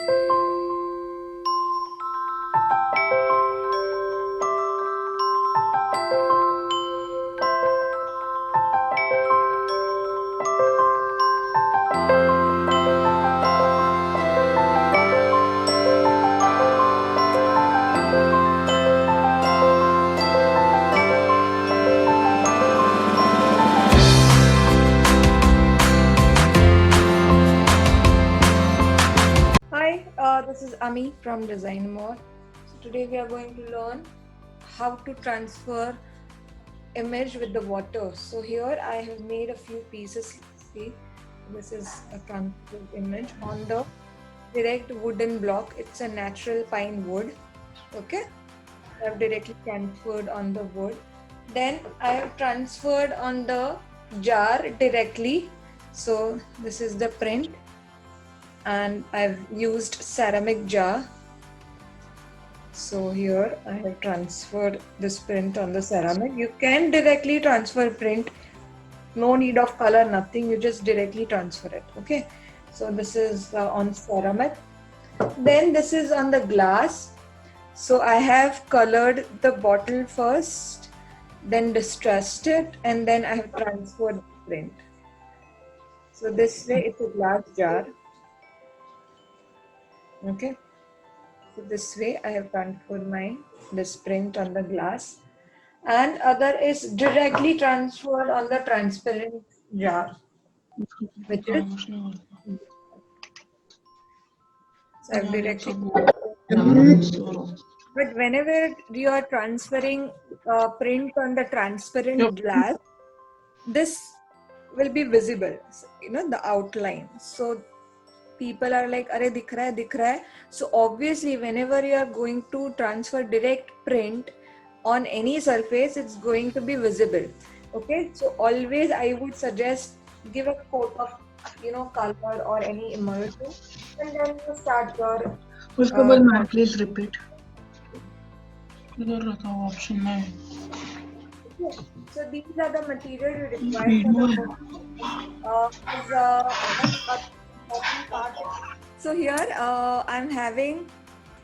Hi, this is Ami from Design More. So today we are going to learn how to transfer image with the water. So here I have made a few pieces. See, this is a transferred image on the direct wooden block. It's a natural pine wood. Okay, I have directly transferred on the wood. Then I have transferred on the jar directly. So this is the print, and I've used ceramic jar. So here I have transferred this print on the ceramic. You can directly transfer print, no need of color, nothing, you just directly transfer it. Okay, so this is on ceramic. Then this is on the glass. So I have colored the bottle first, then distressed it, and then I have transferred the print. So this way it's a glass jar. Okay, so this way I have transferred this print on the glass, and other is directly transferred on the transparent jar, which is so I've directly. But whenever you are transferring print on the transparent glass, this will be visible, you know, the outline. So people are like, "Arey, dikh raha hai, dikh raha hai." So obviously, whenever you are going to transfer direct print on any surface, it's going to be visible. Okay, so always I would suggest give a coat of, you know, color or any emulsion, and then you start your. उसको बोल ma'am please repeat इधर रखा हुआ option में Okay. So these are the material you require for the one important part. So here I'm having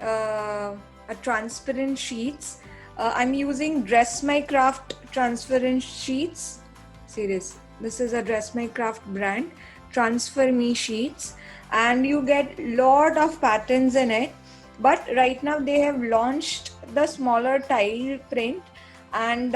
a transparent sheets. I'm using Dress My Craft transparent sheets series. This is a Dress My Craft brand, Transfer Me sheets, and you get lot of patterns in it. But right now they have launched the smaller tile print, and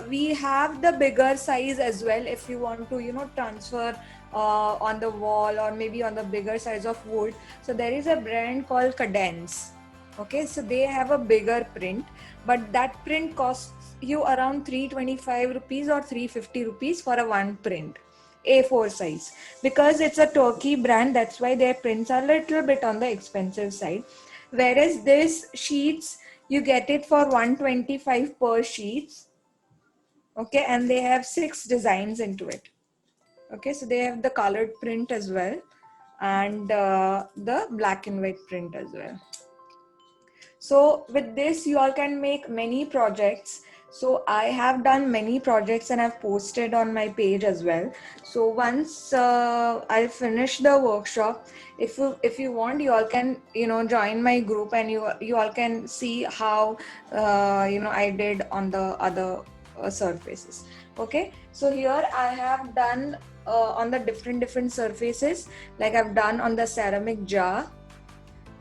we have the bigger size as well if you want to, you know, transfer on the wall or maybe on the bigger size of wood. So there is a brand called Cadence. Okay, so they have a bigger print, but that print costs you around 325 rupees or 350 rupees for a one print, A4 size, because it's a Turkey brand. That's why their prints are a little bit on the expensive side. Whereas this sheets, you get it for 125 per sheets. Okay, and they have 6 designs into it. Okay, so they have the colored print as well, and the black and white print as well. So with this, you all can make many projects. So I have done many projects and I've posted on my page as well. So once I finish the workshop, if you want, you all can, you know, join my group, and you all can see how you know, I did on the other surfaces. Okay, so here I have done on the different surfaces, like I've done on the ceramic jar.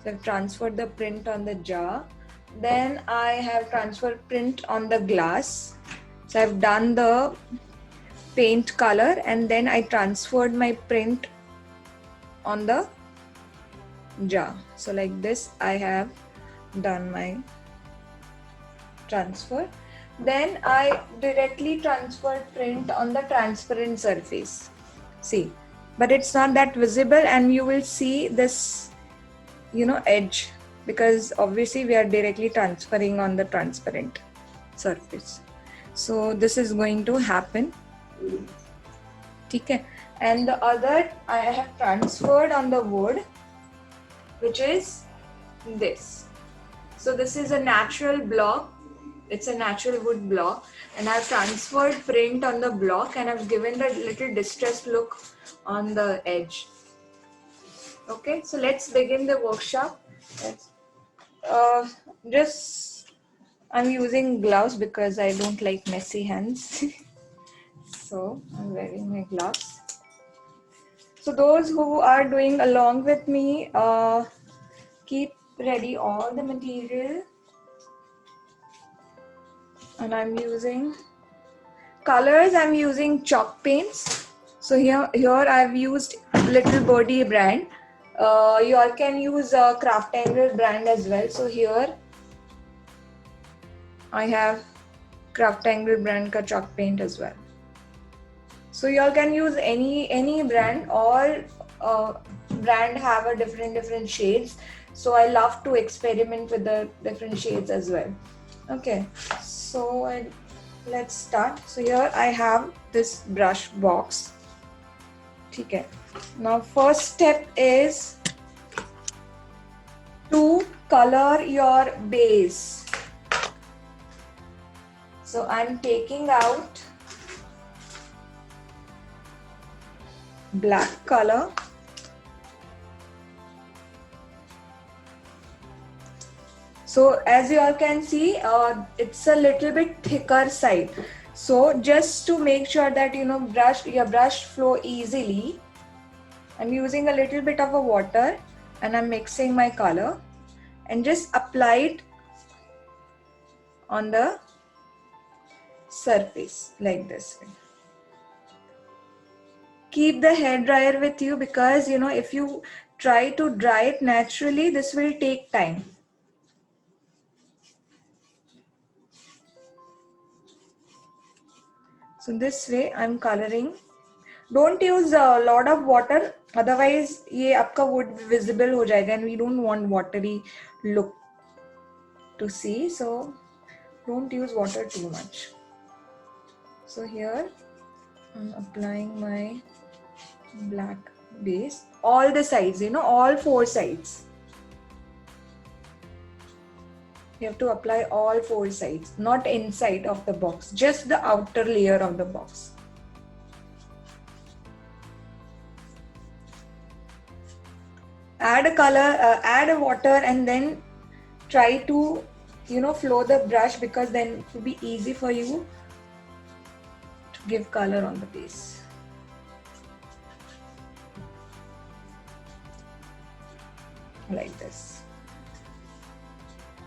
So I've transferred the print on the jar. Then I have transferred print on the glass. So I've done the paint color, and then I transferred my print on the jar. So like this, I have done my transfer. Then I directly transferred print on the transparent surface. See, but it's not that visible, and you will see this, you know, edge, because obviously we are directly transferring on the transparent surface. So this is going to happen. Okay, and the other I have transferred on the wood, which is this. So this is a natural block. It's a natural wood block, and I've transferred print on the block, and I've given the little distressed look on the edge. Okay, so let's begin the workshop. Uh, just I'm using gloves because I don't like messy hands. So I'm wearing my gloves. So those who are doing along with me, keep ready all the material. And I'm using colors. I'm using chalk paints. So here I've used Little Birdie brand. You all can use a Craftangle brand as well. So here I have Craftangle brand ka chalk paint as well. So you all can use any brand. All brand have a different shades. So I love to experiment with the different shades as well. Okay, so let's start. So here I have this brush box. Okay. Now first step is to color your base. So I'm taking out black color. So as you all can see, it's a little bit thicker side. So just to make sure that your brush flow easily, I'm using a little bit of a water and I'm mixing my color and just apply it on the surface like this way. Keep the hair dryer with you because if you try to dry it naturally, this will take time. So this way I'm coloring. Don't use a lot of water, otherwise ये आपका wood visible हो जाएगा and we don't want watery look to see. So don't use water too much. So here I'm applying my black base, all the sides, all four sides. You have to apply all four sides, not inside of the box, just the outer layer of the box. Add a color, add a water, and then try to, flow the brush because then it will be easy for you to give color on the base. Like this.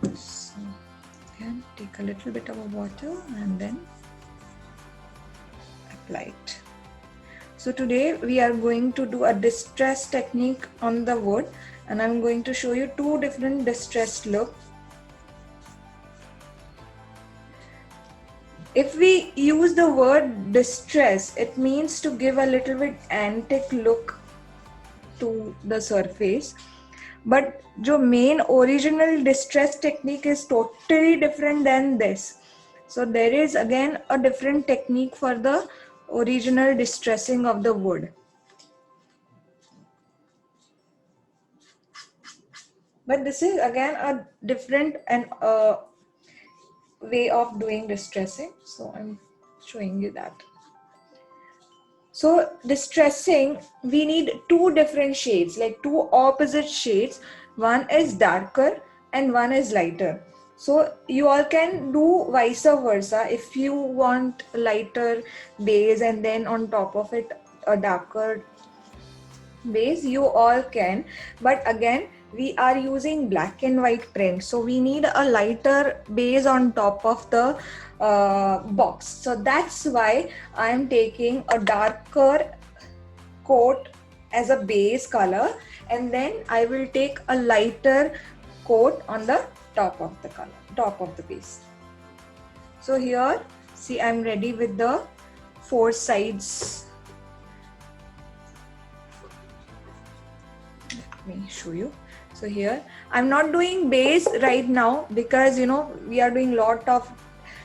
So again, take a little bit of water and then apply it. So today we are going to do a distress technique on the wood and I'm going to show you two different distressed looks. If we use the word distress, it means to give a little bit antique look to the surface. But the main original distress technique is totally different than this. So there is again a different technique for the original distressing of the wood. But this is again a different and way of doing distressing. So I'm showing you that. So distressing, we need two different shades, like two opposite shades. One is darker and one is lighter. So you all can do vice versa. If you want lighter base and then on top of it a darker base, you all can. But again, we are using black and white print, so we need a lighter base on top of the box. So that's why I am taking a darker coat as a base color and then I will take a lighter coat on the top of the color, top of the base. So here, see, I'm ready with the four sides. Let me show you. So here I'm not doing base right now because we are doing lot of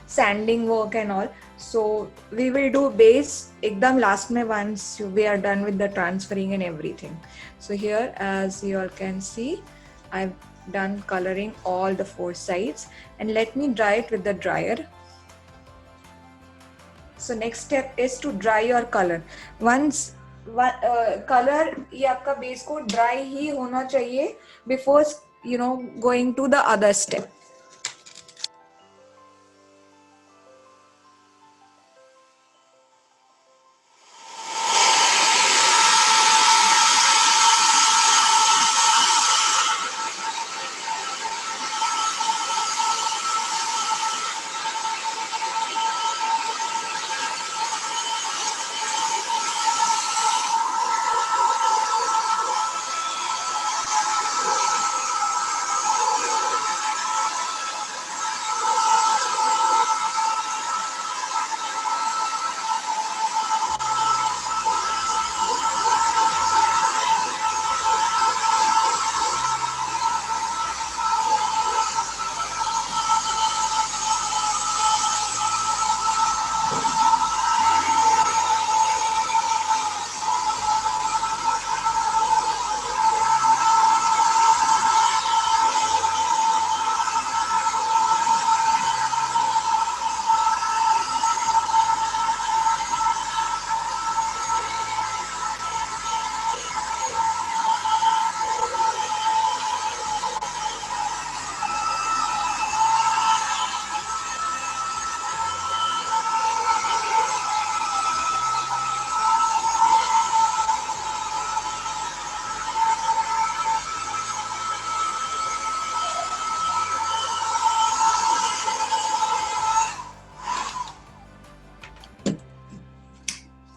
sanding work and all. So we will do base ekdam last mein once we are done with the transferring and everything. So here, as you all can see, I've done coloring all the four sides and let me dry it with the dryer. So next step is to dry your color. Once colour ये आपका base coat dry ही होना चाहिए before going to the other step.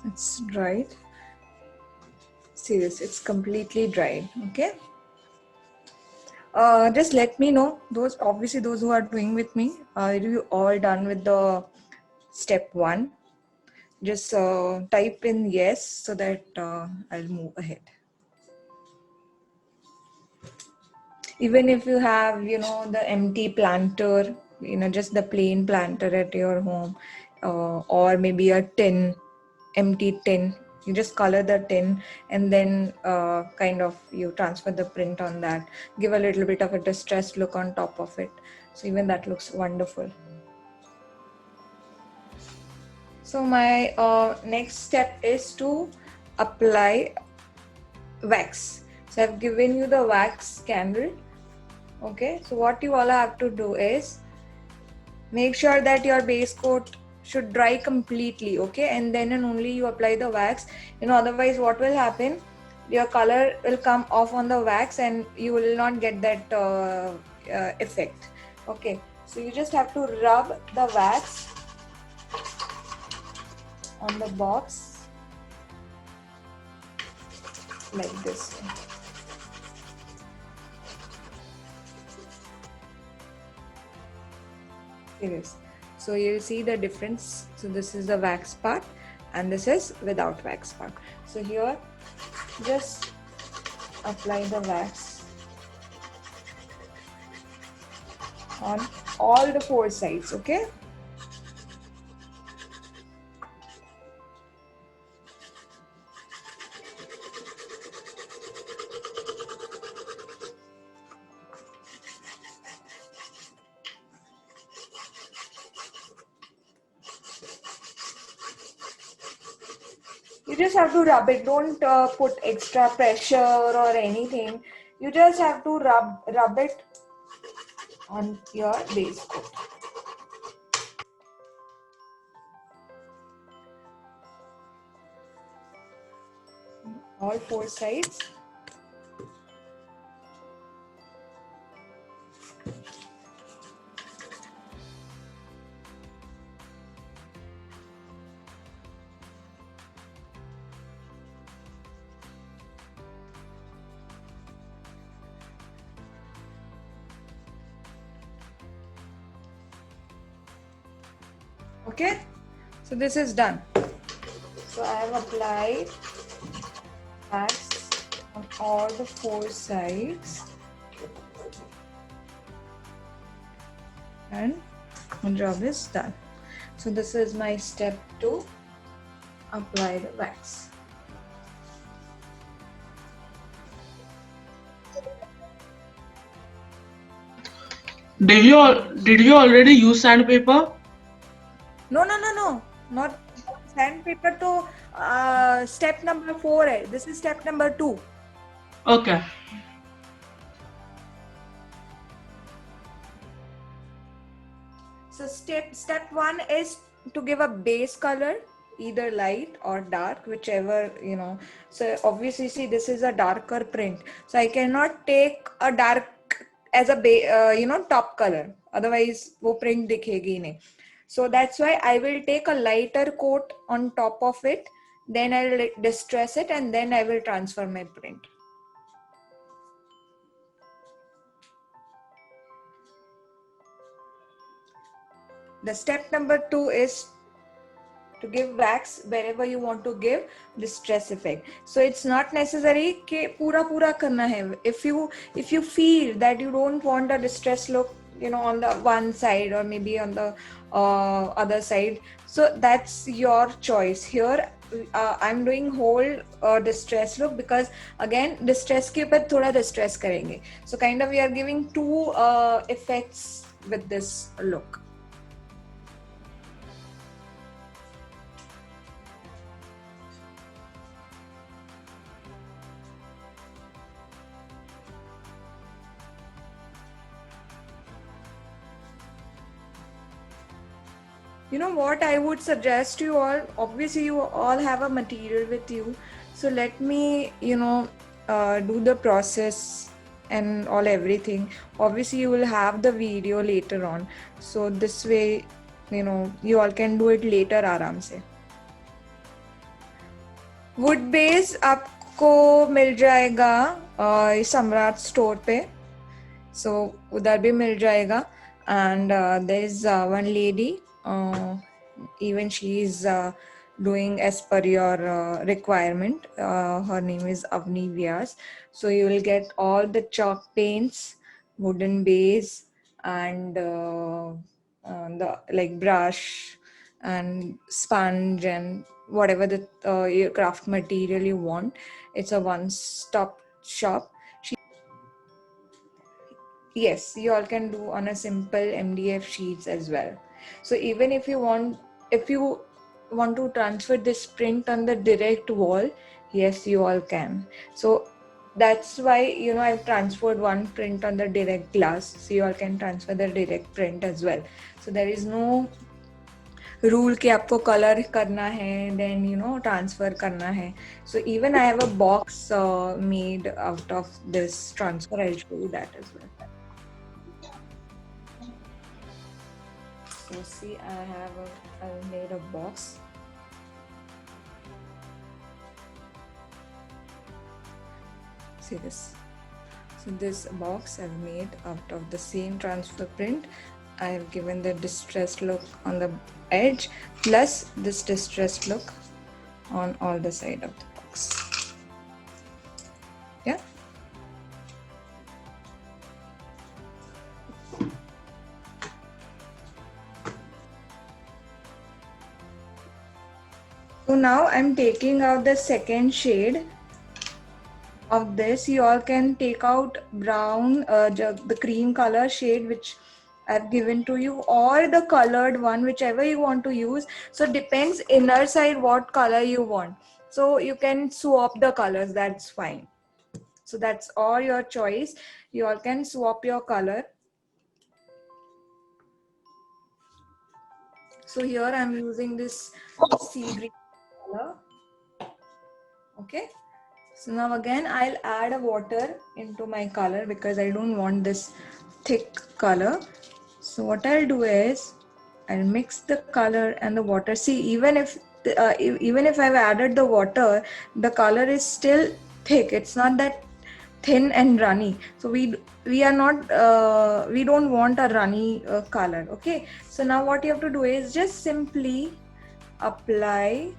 It's dried. See this, it's completely dried. Okay. Just let me know, those who are doing with me, are you all done with the step 1? Just type in yes so that I'll move ahead. Even if you have, the empty planter, just the plain planter at your home, or maybe a empty tin, you just color the tin and then kind of you transfer the print on that, give a little bit of a distressed look on top of it. So even that looks wonderful. So my next step is to apply wax. So I've given you the wax candle. Okay, so what you all have to do is make sure that your base coat should dry completely, okay, and then and only you apply the wax. Otherwise what will happen, your color will come off on the wax and you will not get that effect. Okay, so you just have to rub the wax on the box like this. So you'll see the difference. So this is the wax part and this is without wax part. So here just apply the wax on all the 4 sides, okay? You just have to rub it. Don't put extra pressure or anything. You just have to rub it on your base coat. All 4 sides. Okay, so this is done. So I have applied wax on all the 4 sides and my job is done. So this is my step 2, apply the wax. Did you already use sandpaper? No, not sandpaper. तो step number 4 है. This is step number 2. Okay. So step 1 is to give a base color, either light or dark, whichever, you know. So obviously, see, this is a darker print, so I cannot take a dark as a top color, otherwise वो print दिखेगी नहीं. So that's why I will take a lighter coat on top of it, then I'll distress it, and then I will transfer my print. The step number 2 is to give wax wherever you want to give distress effect. So it's not necessary कि पूरा करना है. If you feel that you don't want a distress look, you know, on the one side or maybe on the other side, so that's your choice. Here I'm doing whole distress look because again distress के ऊपर थोड़ा distress करेंगे. So kind of we are giving two effects with this look. You know what I would suggest you all, obviously you all have a material with you, so let me, you know, do the process and all everything. Obviously you will have the video later on, so this way, you know, you all can do it later आराम से. Wood base आपको मिल जाएगा सम्राट store पे, so उधर भी मिल जाएगा. And there is one lady, even she is doing as per your requirement. Her name is Avni Vyas. So you will get all the chalk paints, wooden base, and the like brush and sponge and whatever the your craft material you want. It's a one-stop shop. Yes, you all can do on a simple MDF sheets as well. So even if you want to transfer this print on the direct wall, yes, you all can. So that's why, you know, I've transferred one print on the direct glass, so you all can transfer the direct print as well. So there is no rule कि आपको color करना है, then, you know, transfer करना है. So even I have a box made out of this transfer. I'll show you that as well. So see, I made a box. See this. So this box I've made out of the same transfer print. I have given the distressed look on the edge plus this distressed look on all the side of the box. Yeah. So now I'm taking out the second shade of this. You all can take out brown, the cream color shade which I've given to you, or the colored one, whichever you want to use. So depends inner side what color you want. So you can swap the colors, that's fine. So that's all your choice. You all can swap your color. So here I'm using this sea green color. Okay. So now again I'll add a water into my color because I don't want this thick color. So what I'll do is I'll mix the color and the water. See, even if I've added the water, the color is still thick. It's not that thin and runny. So we are not we don't want a runny color. Okay. So now what you have to do is just simply apply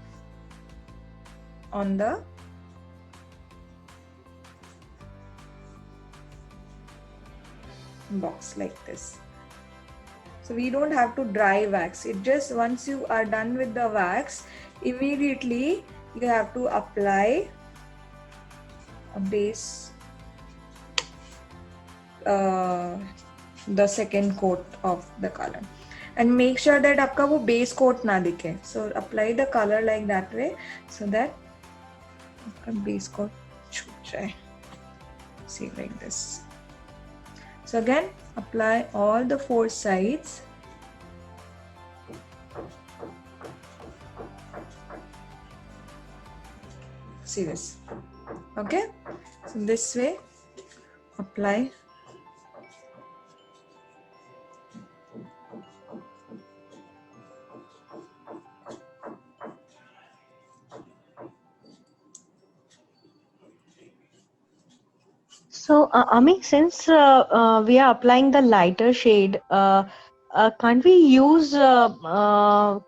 on the box like this. So we don't have to dry wax it. Just once you are done with the wax, immediately you have to apply a base, the second coat of the color. and make sure that आपका वो base coat ना दिखे. So apply the color like that way so that आपका base coat छूट जाए. See, like this. So again, apply all the 4 sides. See this. Okay, so this way apply. So, Ami, since we are applying the lighter shade, can't we use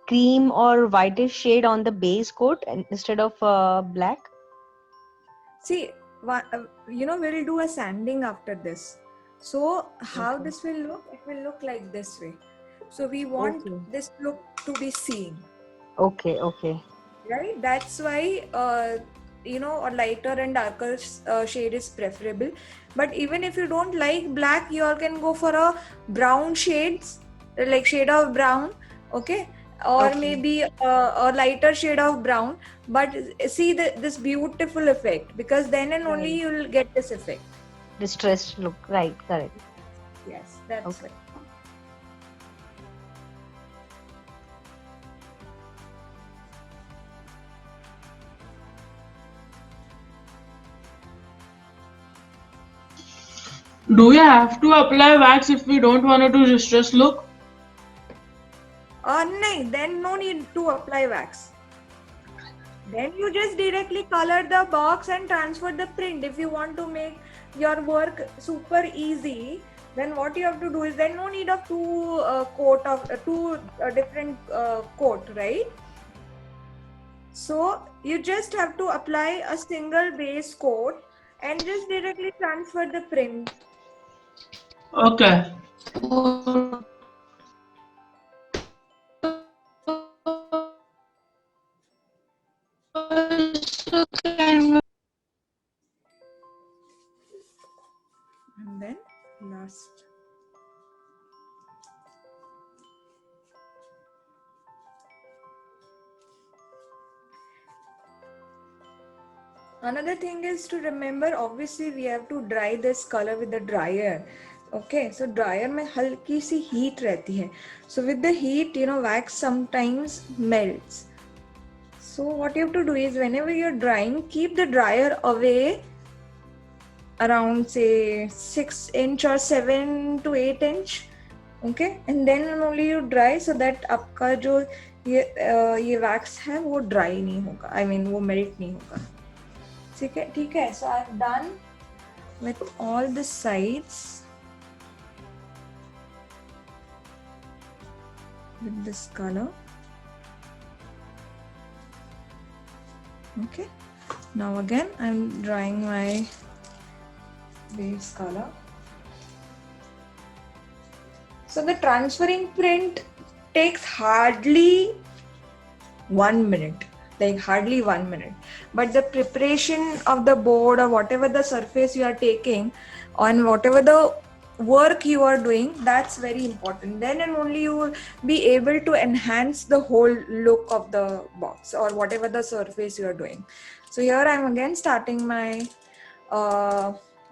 cream or whitish shade on the base coat instead of black? See, we'll do a sanding after this. So how Okay. this will look? It will look like this way. So we want Okay. this look to be seen, Okay, okay. right? That's why a lighter and darker shade is preferable. But even if you don't like black, you all can go for a brown shades, like shade of brown, okay, or Okay. maybe a lighter shade of brown. But see this beautiful effect, because then and only Right. you will get this effect. Distressed look, right, correct. Yes, that's Okay. right. Do you have to apply wax if we don't want to do distress look? No, then no need to apply wax. Then you just directly color the box and transfer the print. If you want to make your work super easy, then what you have to do is then no need of two different coat, right? So you just have to apply a single base coat and just directly transfer the print. Okay. And then last. Another thing is to remember, obviously we have to dry this color with the dryer. Okay, so dryer में हल्की सी heat रहती है. So with the heat, wax sometimes melts. So what you have to do is whenever you're drying, keep the dryer away around say 6 inch or 7 to 8 inch. Okay, and then only you dry so that आपका जो ये wax है वो dry नहीं होगा. I mean वो melt नहीं होगा. ठीक है. So I've done with all the sides with this color. Okay, now again I'm drawing my base color. So the transferring print takes hardly 1 minute, like hardly 1 minute. But the preparation of the board or whatever the surface you are taking on whatever the work you are doing, that's very important. Then and only you will be able to enhance the whole look of the box or whatever the surface you are doing. So here I'm again starting my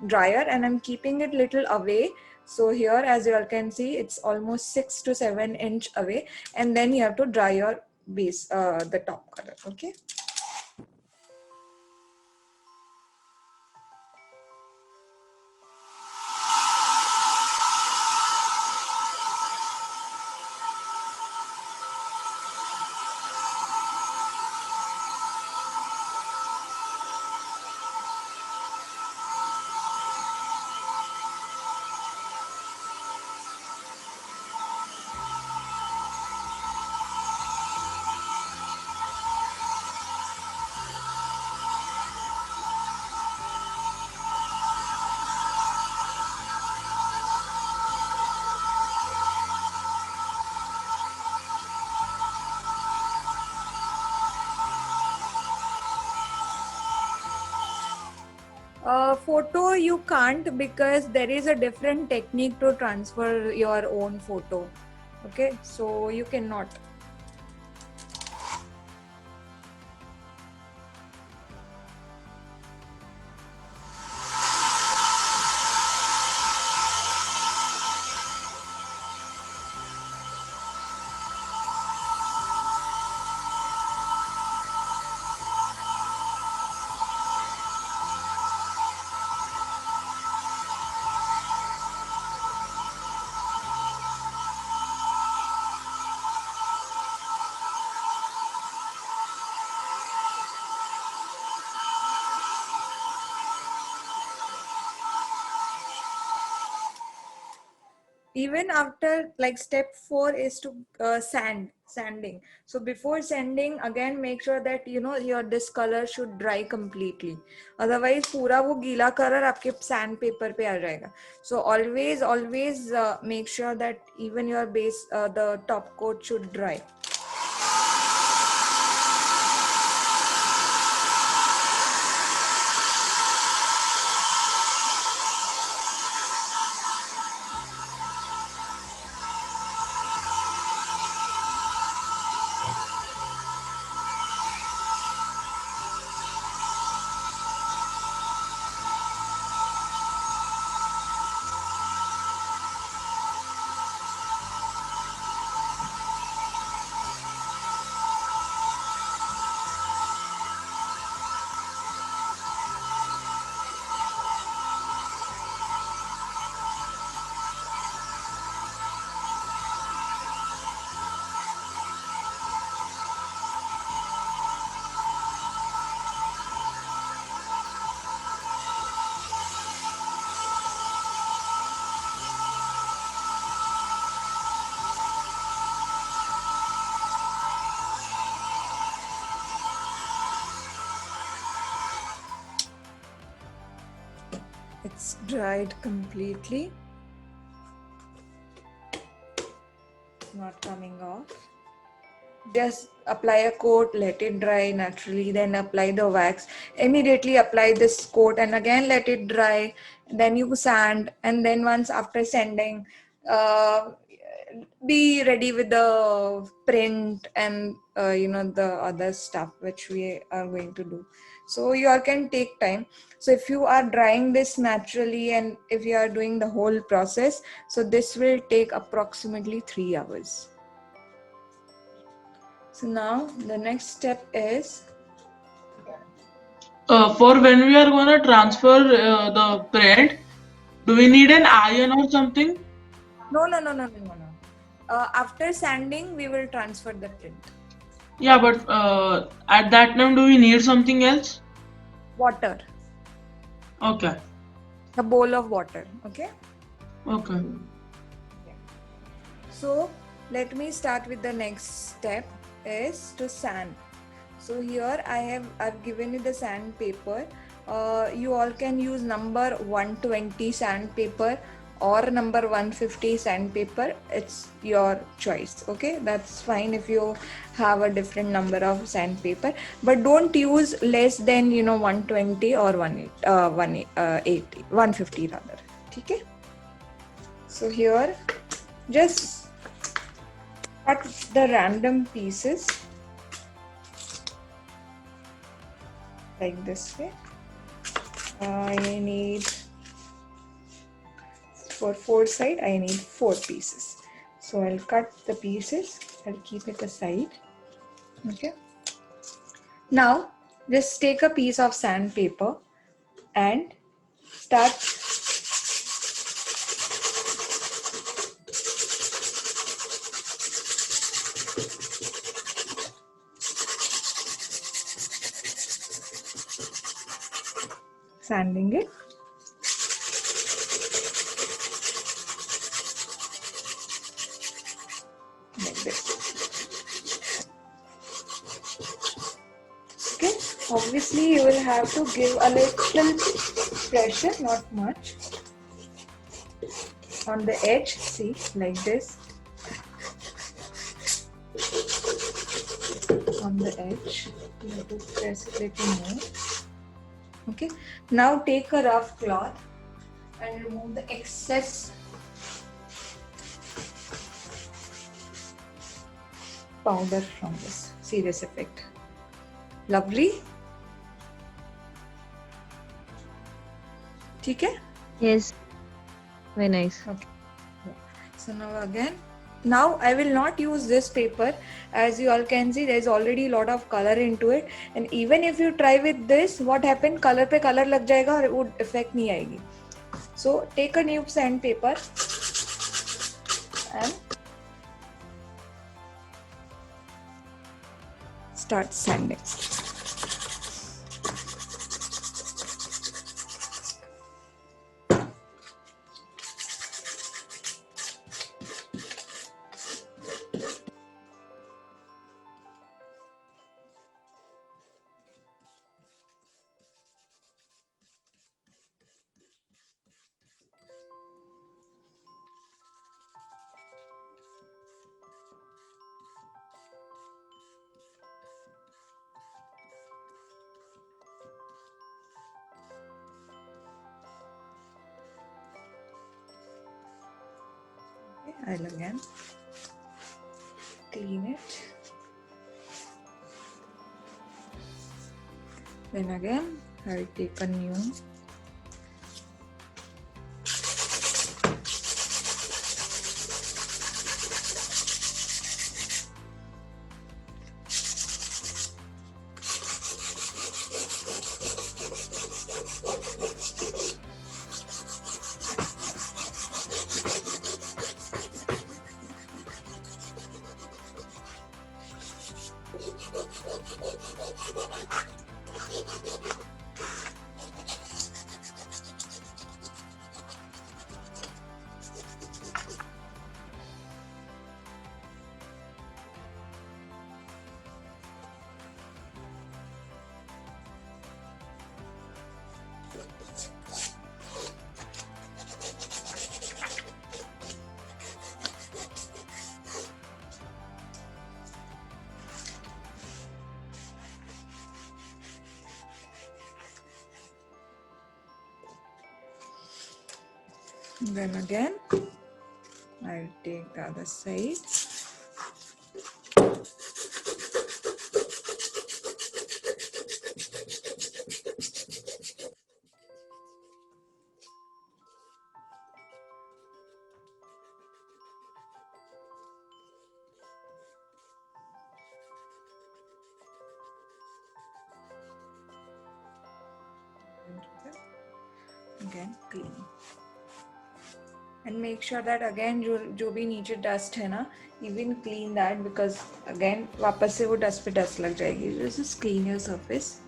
dryer and I'm keeping it little away. So here, as you all can see, it's almost 6 to 7 inch away, and then you have to dry your base, the top color. Okay. Photo you can't, because there is a different technique to transfer your own photo. Okay, so you cannot. Even after, like, step 4 is to sanding. So before sanding, again make sure that your this color should dry completely. Otherwise पूरा वो गीला color आपके sand paper पे आ जाएगा. So always make sure that even your base, the top coat should dry. It's dried completely. It's not coming off. Just apply a coat, let it dry naturally, then apply the wax. Immediately apply this coat and again let it dry. Then you sand, and then once after sanding, be ready with the print and the other stuff which we are going to do. So you all can take time. So if you are drying this naturally and if you are doing the whole process, so this will take approximately 3 hours. So now the next step is For when we are gonna transfer the print, do we need an iron or something? no. After sanding, we will transfer the print. Yeah, but at that time, do we need something else? Water, Okay. a bowl of water. Okay. Okay. So let me start with the next step is to sand. So here I've given you the sandpaper. You all can use number 120 sandpaper or number 150 sandpaper. It's your choice. Okay, that's fine if you have a different number of sandpaper, but don't use less than 120 or 180, 150 rather. Okay. So here just cut the random pieces like this way. I need, for 4 side, I need 4 pieces. So I'll cut the pieces, I'll keep it aside. Okay. Now just take a piece of sandpaper and start sanding it. Like this. Okay, obviously you will have to give a little pressure, not much, on the edge. See, like this, on the edge. You have to press it a little more. Okay, now take a rough cloth and remove the excess powder from this. See this effect. Lovely. Okay? Yes, very nice. Okay. So now I will not use this paper. As you all can see, there is already a lot of color into it, and even if you try with this, what happen, color पे color लग जाएगा और वो effect नहीं आएगी. So take a new sandpaper and start sanding. I'll again clean it. Then again I'll take a new then again I'll take the other side. Again clean. And make sure that again जो भी नीचे dust है ना, even clean that, because again वापस से वो dust पे dust लग जाएगी. Just clean your surface.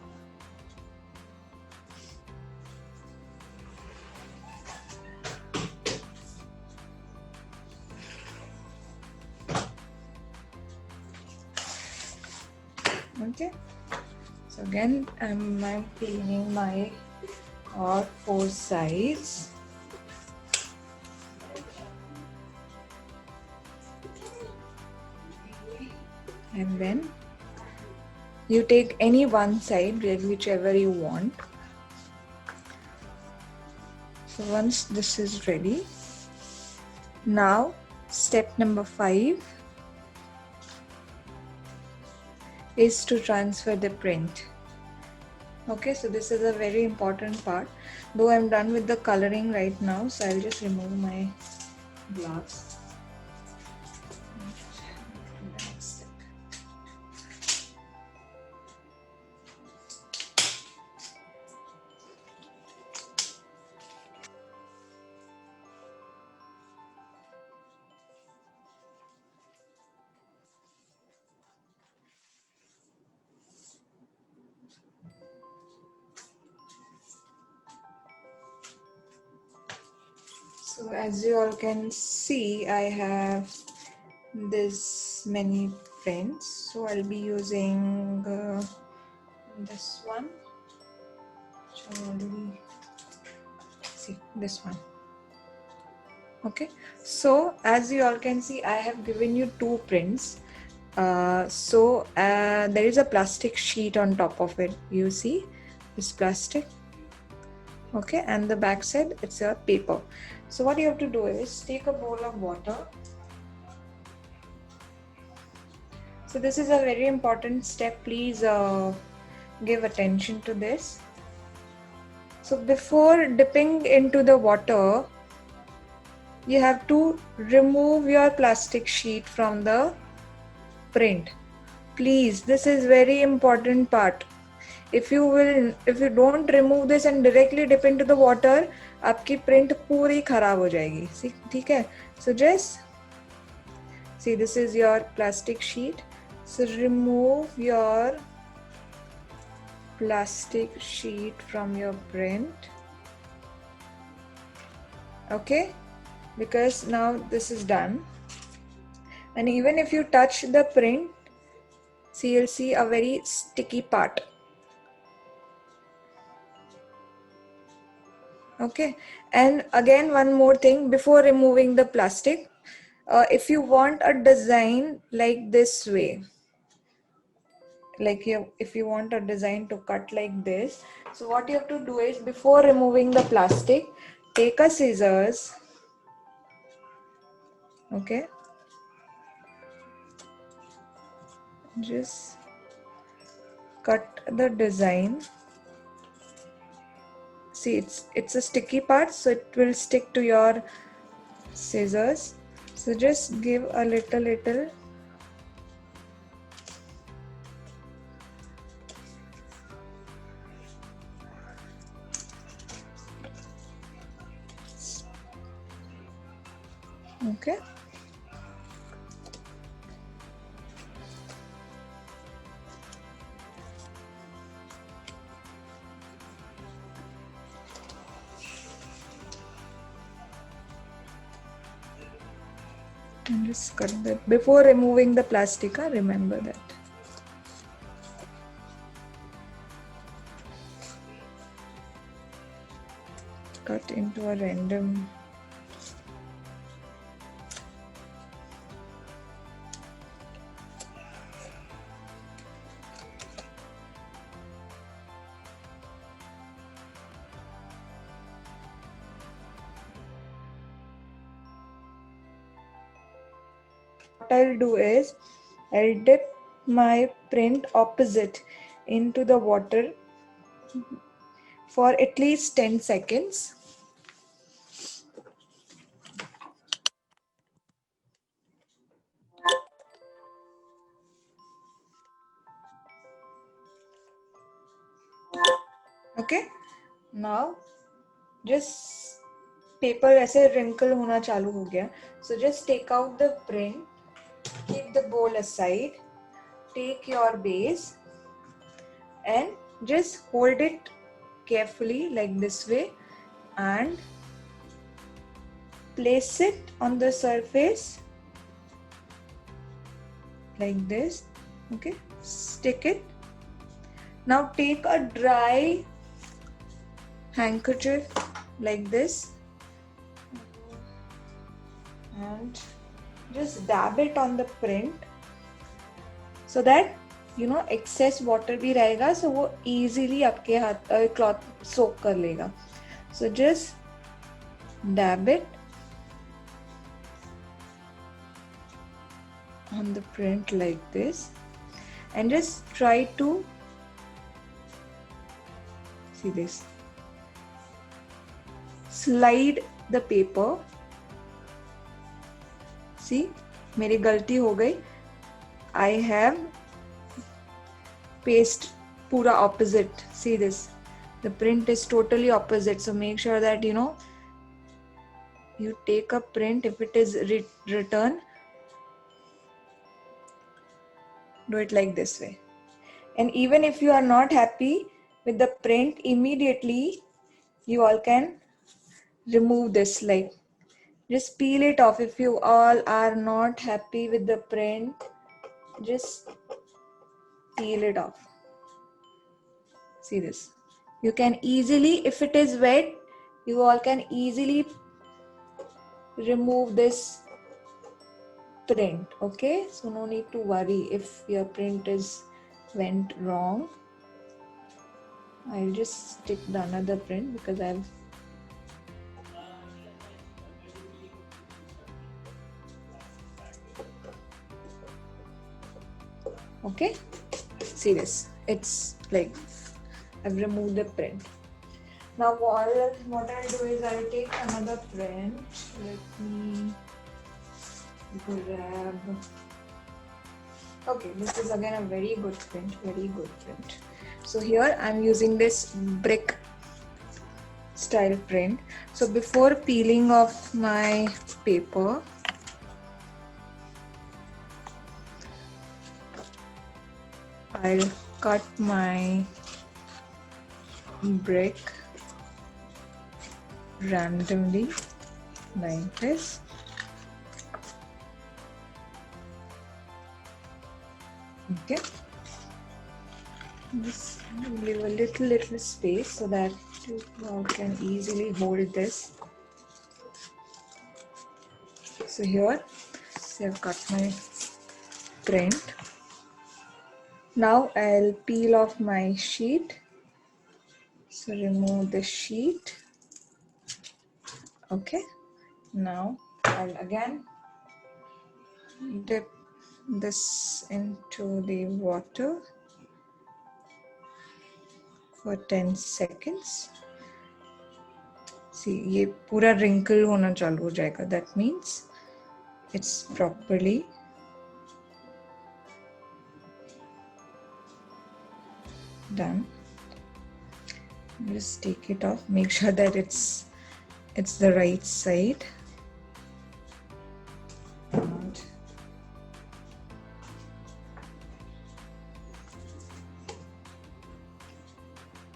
Okay. So again I'm cleaning my all four sides. And then you take any one side, whichever you want. So once this is ready, now step number 5 is to transfer the print. Okay, so this is a very important part. Though I'm done with the coloring right now, so I'll just remove my glass. So as you all can see, I have this many prints. So I'll be using this one, which I already see, this one. Okay, so as you all can see, I have given you 2 prints. There is a plastic sheet on top of it. You see this plastic. Okay, and the back side, it's a paper. So what you have to do is take a bowl of water. So this is a very important step. Please give attention to this. So before dipping into the water, you have to remove your plastic sheet from the print. Please, this is very important part. If you don't remove this and directly dip into the water, आपकी print पूरी खराब हो जाएगी. See, ठीक है? So just see, this is your plastic sheet. So remove your plastic sheet from your print. Okay, because now this is done. And even if you touch the print, see, you'll see a very sticky part. Okay, and again, one more thing before removing the plastic, if you want a design like this way, if you want a design to cut like this, so what you have to do is, before removing the plastic, take a scissors. Okay, just cut the design. See, it's a sticky part, so it will stick to your scissors. So just give a little. Okay. And just cut that before removing the plastic. Remember that. Cut into a random. What I'll do is, I'll dip my print opposite into the water for at least 10 seconds. Okay, now just paper ऐसे wrinkle होना चालू हो गया. So just take out the print, keep the bowl aside, take your base and just hold it carefully like this way and place it on the surface like this. Okay, stick it. Now take a dry handkerchief like this and just dab it on the print so that excess water भी रहेगा, so वो easily आपके हाथ cloth soak कर लेगा. So just dab it on the print like this and just try to see this. Slide the paper. See, मेरी गलती हो गई. I have paste पूरा opposite. See this. The print is totally opposite. So make sure that you take a print. If it is return, do it like this way. And even if you are not happy with the print, immediately you all can remove this. Like, just peel it off. If you all are not happy with the print, just peel it off. See this. You can easily, if it is wet, you all can easily remove this print. Okay, so no need to worry if your print went wrong. I'll just stick the another print because I've Okay, see this, it's like I've removed the print. Now what I'll do is I'll take another print. Let me grab. Okay, this is again a very good print, So here I'm using this brick style print. So before peeling off my paper, I'll cut my brick randomly like this. Okay, just leave a little space so that you can easily hold this. So here, I've cut my print. Now I'll peel off my sheet. So remove the sheet. Okay, now I'll again dip this into the water for 10 seconds. See, ये पूरा wrinkle होना चालू हो जाएगा. That means it's properly done. Just take it off. Make sure that it's the right side. And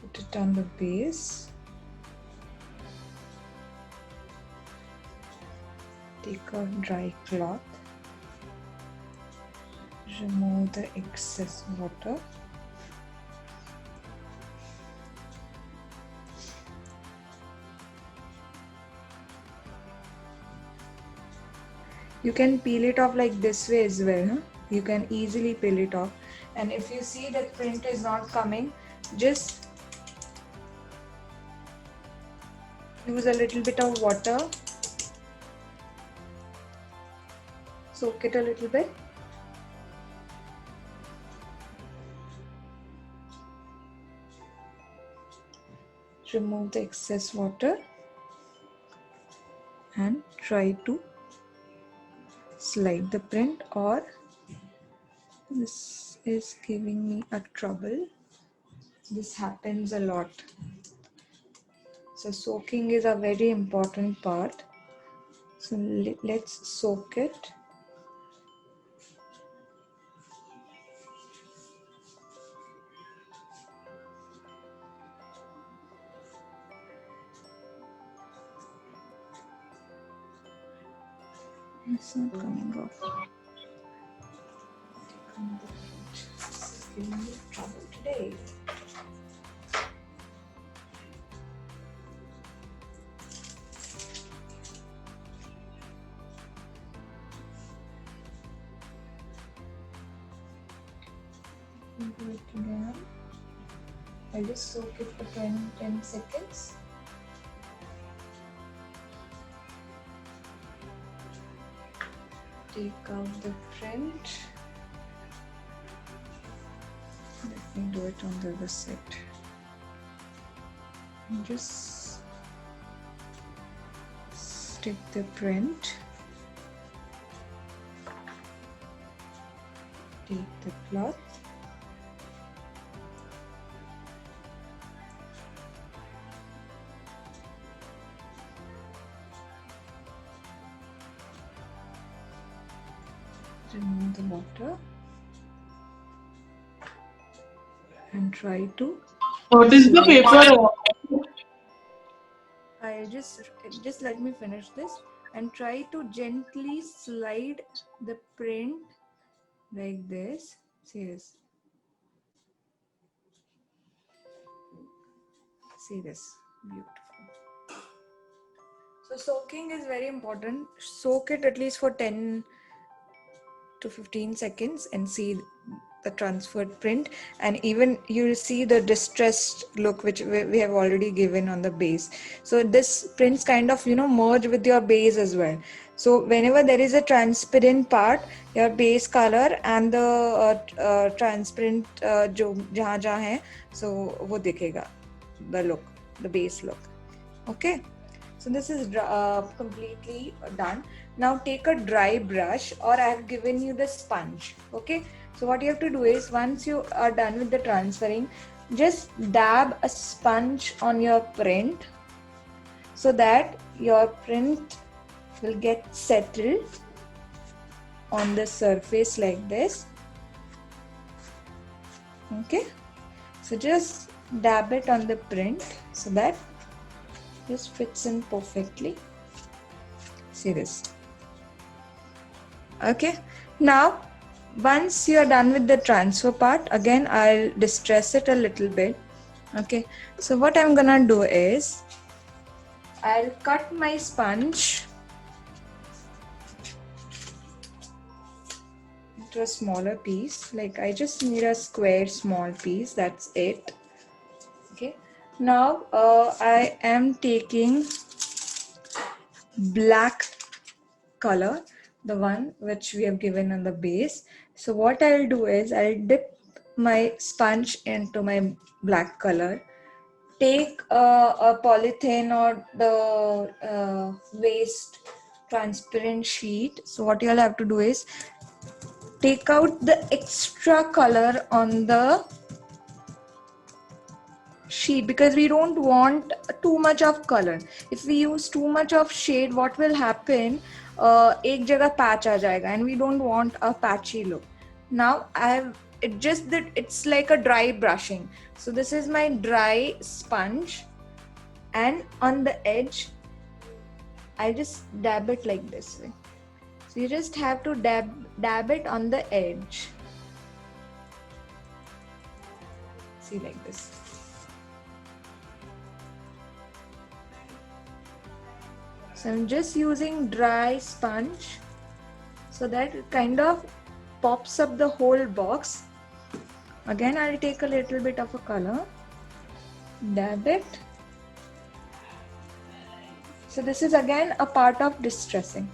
put it on the base. Take a dry cloth. Remove the excess water. You can peel it off like this way as well. Huh? You can easily peel it off. And if you see that print is not coming, just use a little bit of water. Soak it a little bit. Remove the excess water and try to slide the print, or this is giving me a trouble. This happens a lot. So soaking is a very important part. So let's soak it. It's not coming off. This is giving me trouble today. Do it again. I'll just soak it for 10 seconds. Take out the print. Let me do it on the other side. And just stick the print. Take the cloth. Remove the water and try to. What is the paper? I just let me finish this and try to gently slide the print like this. See this. See this. Beautiful. So soaking is very important. Soak it at least for 10 to 15 seconds and see the transferred print, and even you'll see the distressed look which we have already given on the base. So this prints kind of merge with your base as well. So whenever there is a transparent part, your base color and the transparent जो जहाँ जहाँ है, so वो दिखेगा, the look, the base look. Okay. So this is completely done. Now take a dry brush, or I have given you the sponge. Okay. So what you have to do is, once you are done with the transferring, just dab a sponge on your print so that your print will get settled on the surface like this. Okay. So just dab it on the print so that this fits in perfectly. See this. Okay. Now, once you are done with the transfer part, again I'll distress it a little bit. Okay. So what I'm gonna do is, I'll cut my sponge into a smaller piece. Like I just need a square small piece. That's it. Okay. Now I am taking black color, the one which we have given on the base. So what I'll do is, I'll dip my sponge into my black color, take a polythene or the waste transparent sheet. So what you'll have to do is, take out the extra color on the sheet, because we don't want too much of color. If we use too much of shade, what will happen, एक जगह patch आ जाएगा, and we don't want a patchy look. Now it's like a dry brushing. So this is my dry sponge, and on the edge I just dab it like this way. So you just have to dab it on the edge. See, like this. So I'm just using dry sponge so that it kind of pops up the whole box. Again, I'll take a little bit of a color, dab it. So this is again a part of distressing.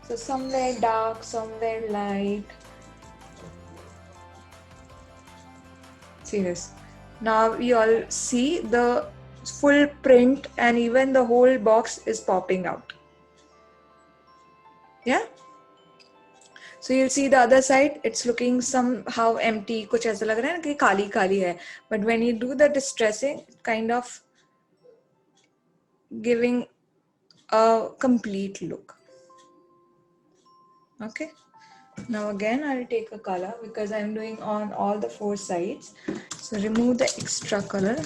So somewhere dark, somewhere light. See this. Now you all see the full print, and even the whole box is popping out. Yeah. So you'll see the other side, it's looking somehow empty. कुछ ऐसा लग रहा है ना कि खाली खाली है. But when you do the distressing, kind of giving a complete look. Okay. Now again, I'll take a color because I'm doing on all the 4 sides. So remove the extra color.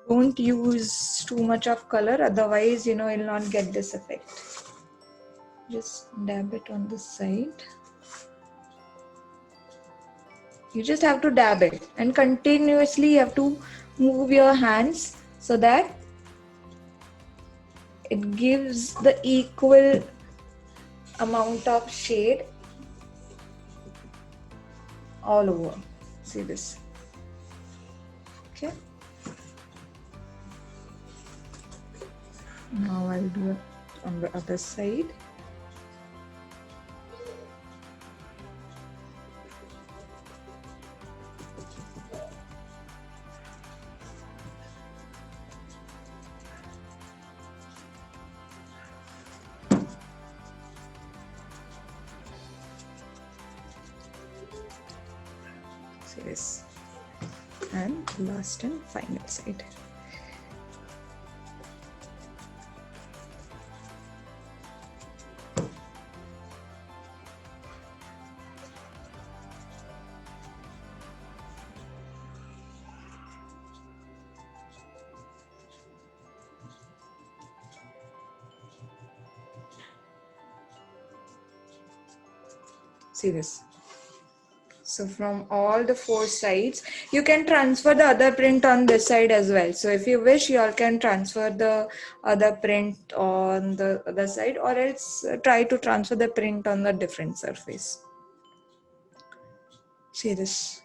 Don't use too much of color, otherwise, you'll not get this effect. Just dab it on the side. You just have to dab it, and continuously you have to move your hands so that it gives the equal amount of shade all over. See this. Okay. Now I'll do it on the other side. See this. And last and final side. See this. So from all the 4 sides, you can transfer the other print on this side as well. So if you wish, you all can transfer the other print on the other side, or else try to transfer the print on the different surface. See this.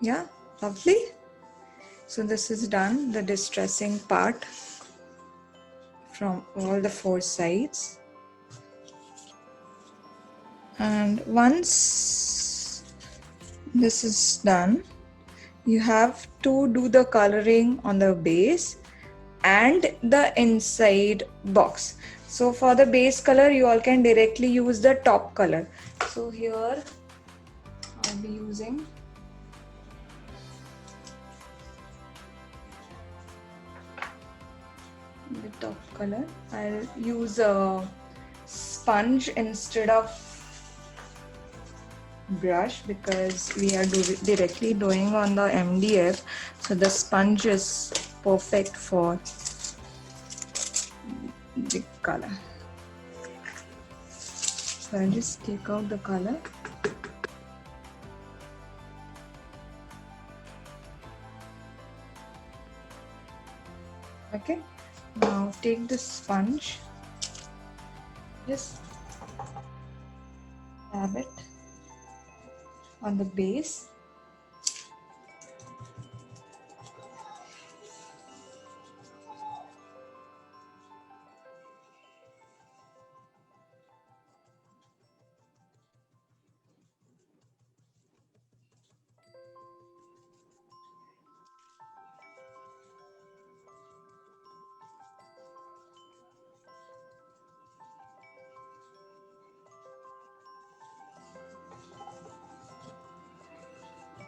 Yeah, lovely. So this is done, the distressing part from all the four sides. And once this is done, you have to do the coloring on the base and the inside box. So for the base color, you all can directly use the top color. So here I'll be using the top color. I'll use a sponge instead of brush because we are directly doing on the MDF, so the sponge is perfect for the color. So I'll just take out the color. Okay, now take the sponge, just dab it on the base.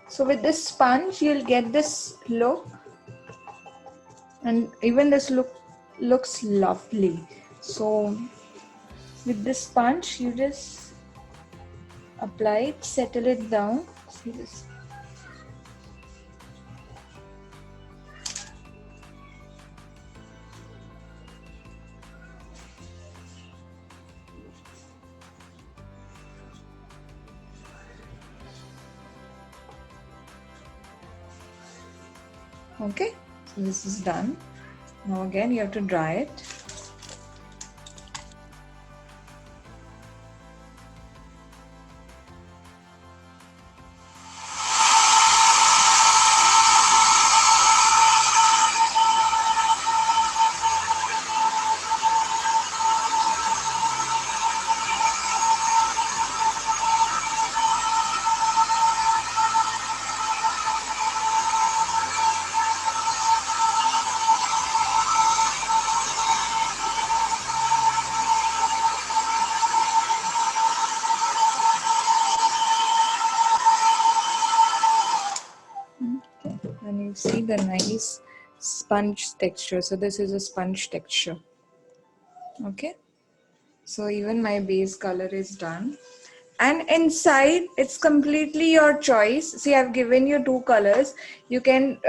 So with this sponge, you'll get this look, and even this looks lovely. So with this sponge, you just apply it, settle it down. See this. Okay, so this is done. Now again you have to dry it. And you see the nice sponge texture. So this is a sponge texture. Okay, so even my base color is done, and inside it's completely your choice. See, I've given you two colors. You can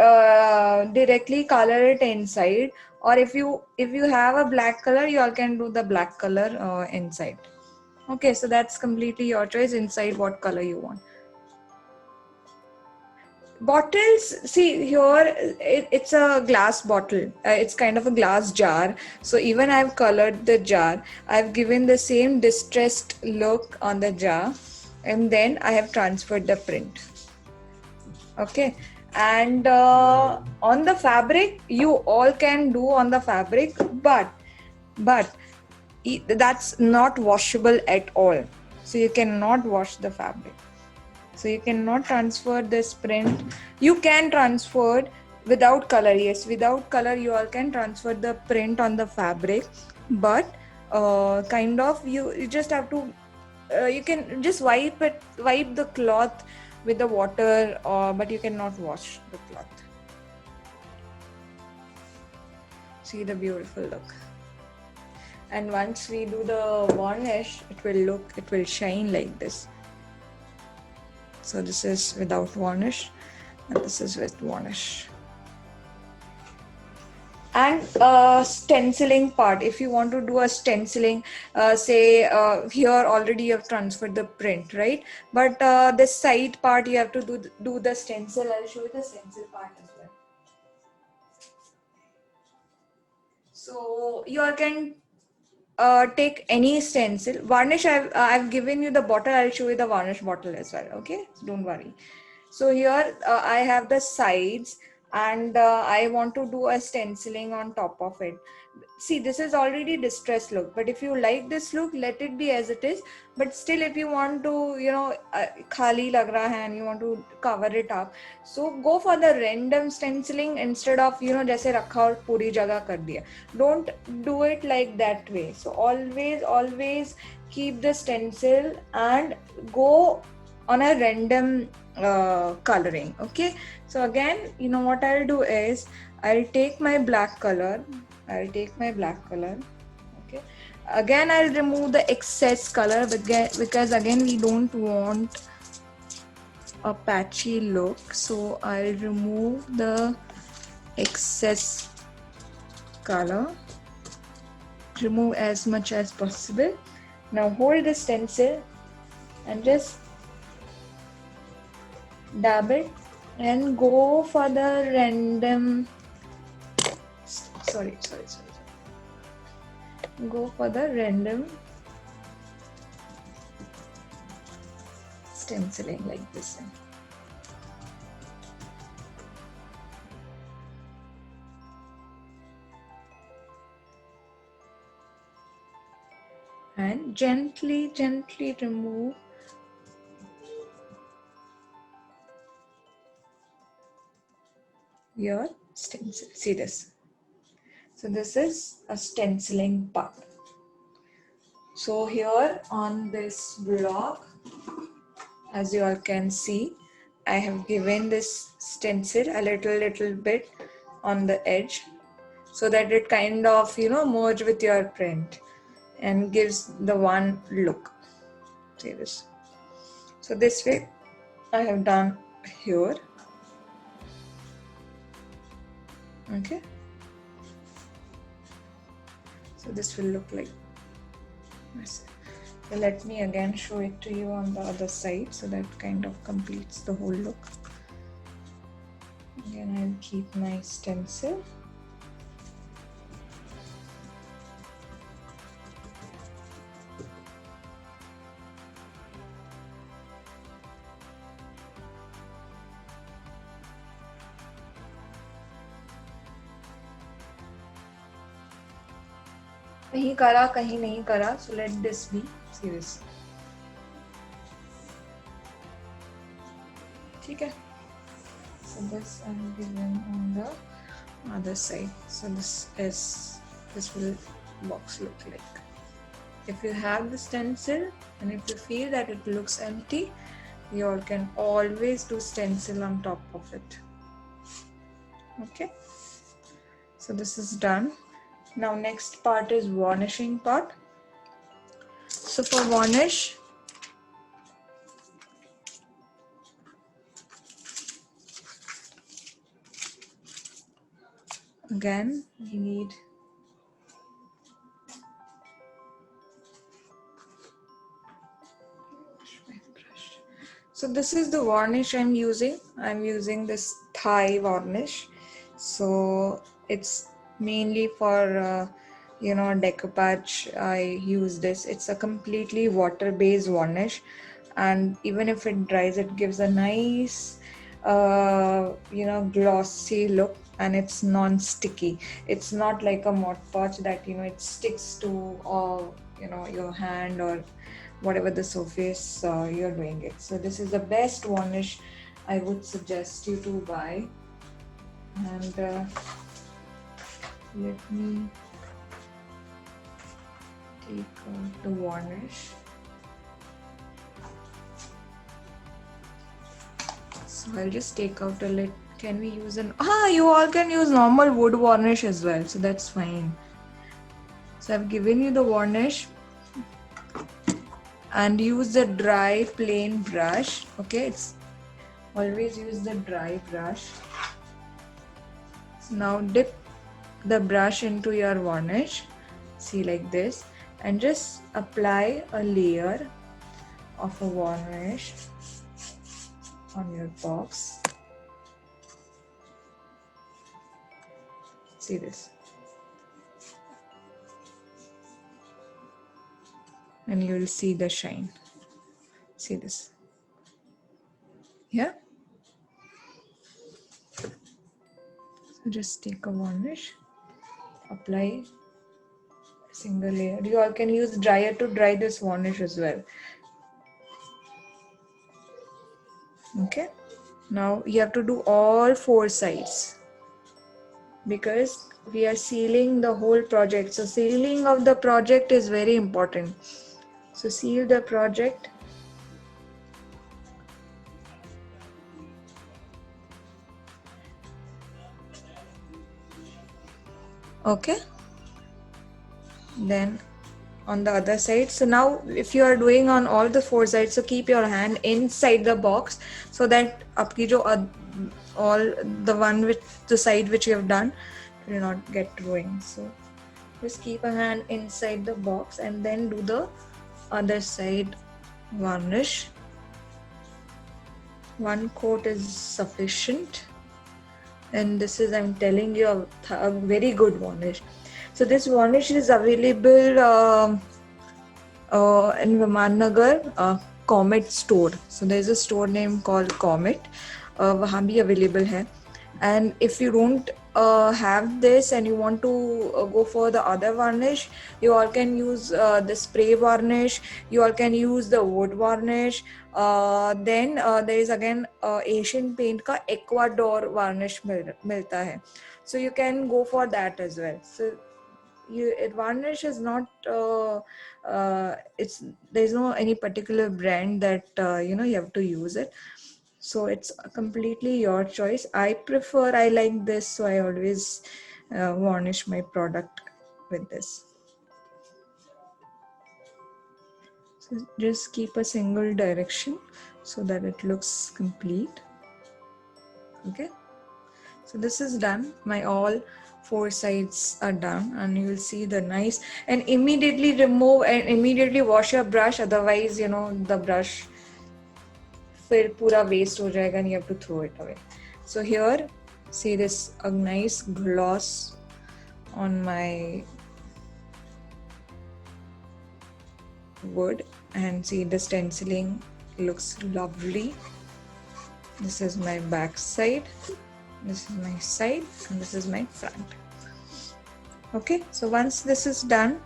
directly color it inside, or if you have a black color, you all can do the black color inside. Okay, so that's completely your choice inside what color you want. Bottles, see here, it's a glass bottle. It's kind of a glass jar. So even I've colored the jar. I've given the same distressed look on the jar, and then I have transferred the print. Okay, and on the fabric, you all can do on the fabric, but that's not washable at all. So you cannot wash the fabric. So you cannot transfer this print. You can transfer without color. Yes, without color you all can transfer the print on the fabric, but kind of you just have to you can just wipe the cloth with the water, but you cannot wash the cloth. See the beautiful look. And once we do the varnish, it will shine like this. So this is without varnish, and this is with varnish. And stenciling part, if you want to do a stenciling, say here already you have transferred the print, right? But this side part you have to do the stencil. I'll show you the stencil part as well. So you all can take any stencil. Varnish, I've given you the bottle. I'll show you the varnish bottle as well. Okay, so don't worry. So here I have the sides and I want to do a stenciling on top of it. See, this is already distressed look, but if you like this look, let it be as it is. But still, if you want to, khali lag raha hai and you want to cover it up, so go for the random stenciling instead of, jaise rakha aur puri jagah kar diya. Don't do it like that way. So always keep the stencil and go on a random coloring. Okay, so again, what I'll do is I'll take my black color. Okay, again I'll remove the excess color because again we don't want a patchy look, so I'll remove the excess color, remove as much as possible. Now hold the stencil and just dab it and go for the random go for the random stenciling like this. And gently remove your stencil. See this. So this is a stenciling part. So here on this block, as you all can see, I have given this stencil a little bit on the edge so that it kind of, merge with your print and gives the one look. See this. So this way I have done here. Okay. So this will look like this. So let me again show it to you on the other side, so that kind of completes the whole look. Again, I'll keep my stencil. कहीं करा कहीं नहीं करा, so let this be. See this. ठीक है. So this I'm giving on the other side. So this will box look like. If you have the stencil and if you feel that it looks empty, you all can always do stencil on top of it. Okay. So this is done. Now next part is varnishing part. So for varnish, again we need so this is the varnish I'm using. I'm using this Thai varnish. So it's mainly for decoupage. I use this. It's a completely water-based varnish, and even if it dries, it gives a nice glossy look, and it's non-sticky. It's not like a Mod Podge that it sticks to your hand or whatever the surface you're doing it. So this is the best varnish I would suggest you to buy. And let me take out the varnish. So I'll just take out a little. Can we use you all can use normal wood varnish as well, so that's fine. So I've given you the varnish, and use the dry plain brush. Okay, it's always use the dry brush. So now dip the brush into your varnish, see, like this, and just apply a layer of a varnish on your box. See this, and you will see the shine. See this. Yeah. So just take a varnish, apply single layer. You all can use dryer to dry this varnish as well. Okay. Now you have to do all 4 sides because we are sealing the whole project. So sealing of the project is very important. So seal the project. Okay. Then on the other side. So now if you are doing on all the 4 sides, so keep your hand inside the box so that aapki jo all the one which the side which you have done will not get ruined. So just keep a hand inside the box and then do the other side varnish. 1 coat is sufficient, and this is, I'm telling you, a very good varnish. So this varnish is available in Vimannagar Comet store. So there's a store name called Comet. वहाँ भी available है. And if you don't have this and you want to go for the other varnish, you all can use the spray varnish. You all can use the wood varnish. Then there is again Asian Paint का Ecuador varnish मिलता है. So you can go for that as well. So varnish is not there's no any particular brand that you have to use it. So it's completely your choice. I like this, so I always varnish my product with this. So just keep a single direction so that it looks complete. Okay. So this is done. My all 4 sides are done, and you will see the nice, and immediately remove and immediately wash your brush, otherwise the brush फिर पूरा waste हो जाएगा and you have to throw it away. So here, see this a nice gloss on my wood, and see the stenciling looks lovely. This is my back side, this is my side, and this is my front. Okay, so once this is done,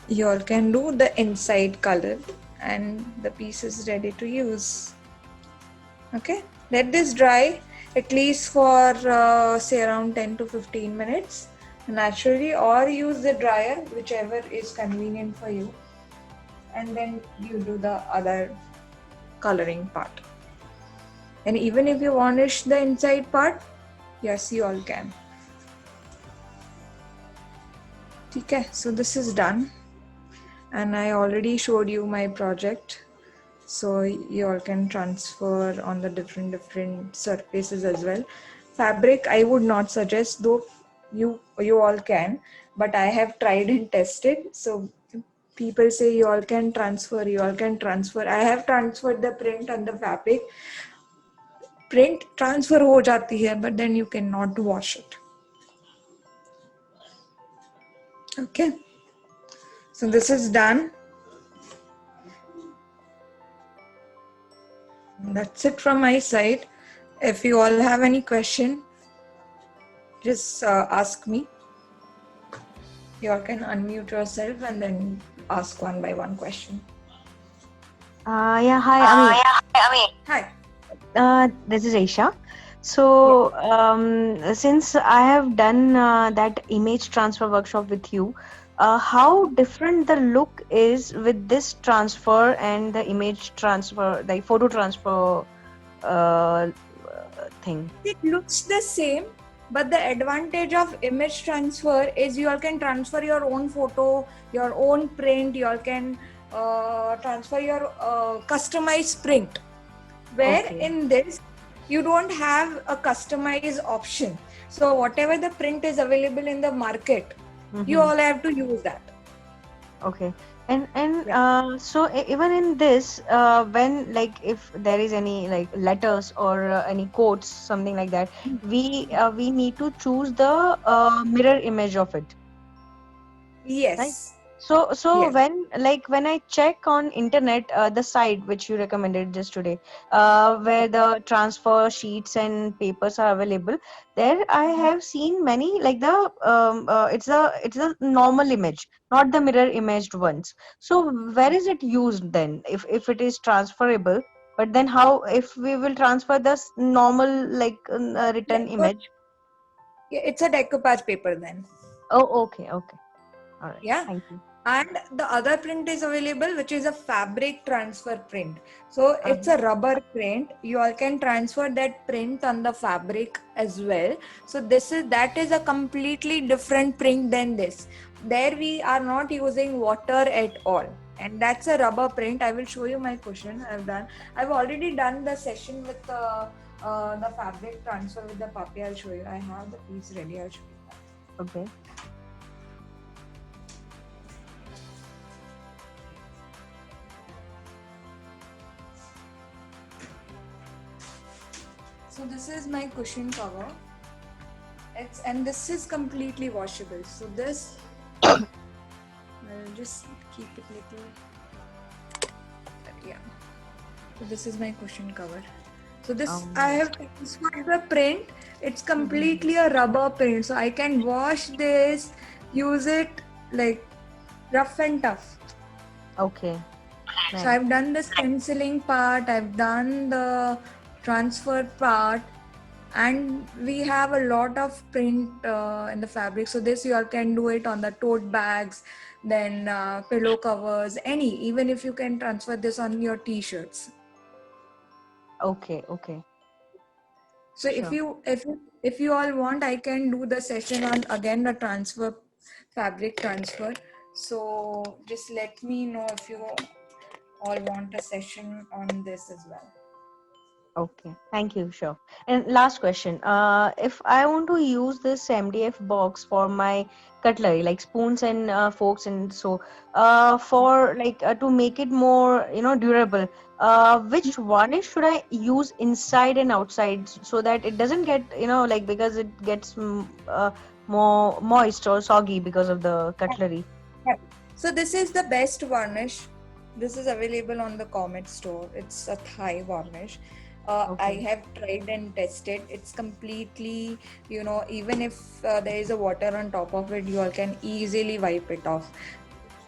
you all can do the inside color and the piece is ready to use. Okay, let this dry at least for say around 10 to 15 minutes naturally, or use the dryer, whichever is convenient for you, and then you do the other coloring part. And even if you varnish the inside part, yes, you all can. Okay, so this is done, and I already showed you my project, so you all can transfer on the different surfaces as well. Fabric I would not suggest, though you all can, but I have tried and tested. So people say you all can transfer. I have transferred the print and the fabric. Print transfer ho jati hai, but then you cannot wash it. Okay, so this is done. That's it from my side. If you all have any question, just ask me. You all can unmute yourself and then ask one by one question. Yeah, hi, Ami. Hi. This is Aisha. So, since I have done that image transfer workshop with you, how different the look is with this transfer and the image transfer, like photo transfer thing? It looks the same, but the advantage of image transfer is you all can transfer your own photo, your own print, you all can transfer your customized print. Where in this, you don't have a customized option. So whatever the print is available in the market, you all have to use that. Okay. And so even in this, when like if there is any like letters or any quotes, something like that, we need to choose the mirror image of it. Yes. Right? So Yes. when I check on internet, the site which you recommended just today, where the transfer sheets and papers are available, there I have seen many like it's a normal image, not the mirror imaged ones. So where is it used then? If it is transferable, but then how if we will transfer this normal written Deco- image? yeah, it's a decoupage paper then. Oh, okay, okay, all right, Yeah. thank you. And the other print is available, which is a fabric transfer print. So it's Uh-huh. a rubber print. You all can transfer that print on the fabric as well. So that is a completely different print than this. There we are not using water at all. And that's a rubber print. I will show you my cushion I've done. I've already done the session with the fabric transfer with the puppy. I'll show you. I have the piece ready. I'll show you. Okay. So this is my cushion cover. And this is completely washable. So this I'll just keep it little. Yeah. So this is my cushion cover. So this I have transferred the print. It's completely a rubber print. So I can wash this, use it like rough and tough. Okay. So Nice. I've done the stenciling part, I've done the transfer part, and we have a lot of print in the fabric. So this you all can do it on the tote bags, then pillow covers, even if you can transfer this on your t-shirts. Okay, okay. So Sure. if you all want, I can do the session on again the fabric transfer. So just let me know if you all want a session on this as well. Okay. Thank you. Sure. And last question. If I want to use this MDF box for my cutlery, like spoons and forks, and so, to make it more, durable, which varnish should I use inside and outside so that it doesn't get, because it gets more moist or soggy because of the cutlery? So this is the best varnish. This is available on the Comet store. It's a Thai varnish. I Okay. have tried and tested. It's completely, even if there is a water on top of it, you all can easily wipe it off.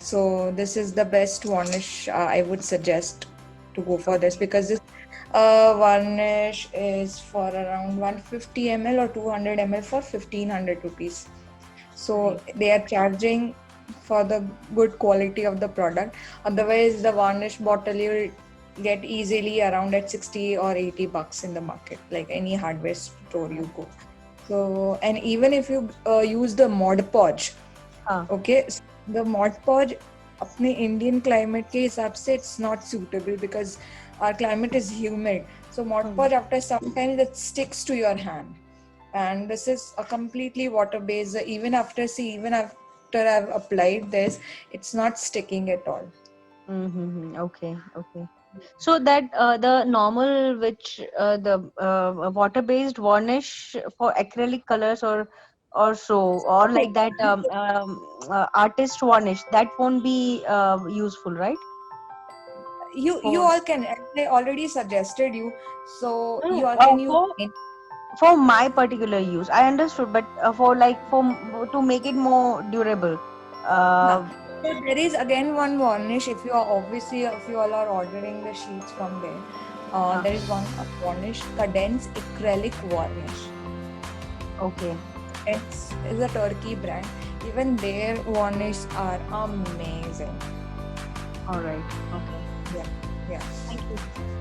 So this is the best varnish I would suggest to go for this, because this varnish is for around 150 ml or 200 ml for 1500 rupees. So Nice. they are charging for the good quality of the product. Otherwise, the varnish bottle you get easily around at 60 or 80 bucks in the market, like any hardware store you go. So, and even if you use the Mod Podge, okay, so the Mod Podge अपने Indian climate के हिसाब से it's not suitable because our climate is humid. So Mod Podge after some time it sticks to your hand. And this is a completely water based. Even after I've applied this, it's not sticking at all. Mm-hmm. Okay, okay. So that the normal the water-based varnish for acrylic colors or so or like that artist varnish that won't be useful, right? You For all can. I already suggested you, so no, you no, all can use. for my particular use, I understood, but to make it more durable. Huh. Uh, So there is again one varnish. If you all are ordering the sheets from there, uh, there is one varnish, Cadence acrylic varnish. okay, It's a Turkey brand. Even their varnish are amazing. all right, okay. Yeah, yeah. Thank you.